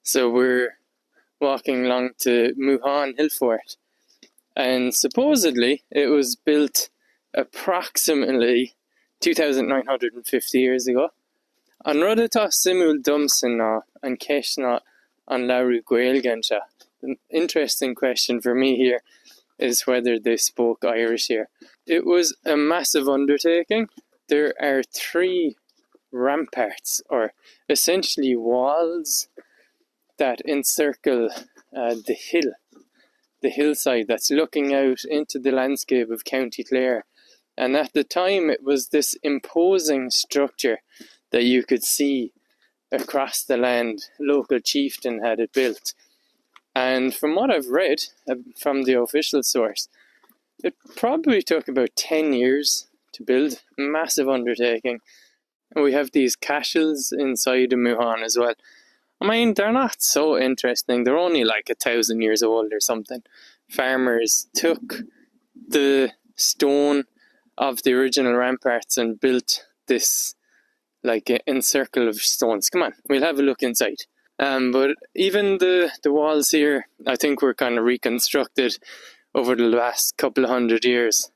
So we're walking along to Mooghaun Hillfort, and supposedly it was built approximately 2,950 years ago. An rud atá simúl domsa ná an ceist ná an leabhrú gaeilge anseo. The interesting question for me here is whether they spoke Irish here. It was a massive undertaking. There are 3 ramparts, or essentially walls, that encircle the hillside that's looking out into the landscape of County Clare. And at the time it was this imposing structure that you could see across the land. Local chieftain had it built. And from what I've read from the official source, it probably took about 10 years to build. Massive undertaking. And we have these cashels inside the Mooghaun as well. I mean, they're not so interesting. They're only like 1,000 years old or something. Farmers took the stone of the original ramparts and built this like in circle of stones. Come on, we'll have a look inside. But even the walls here, I think were kind of reconstructed over the last couple of 100 years.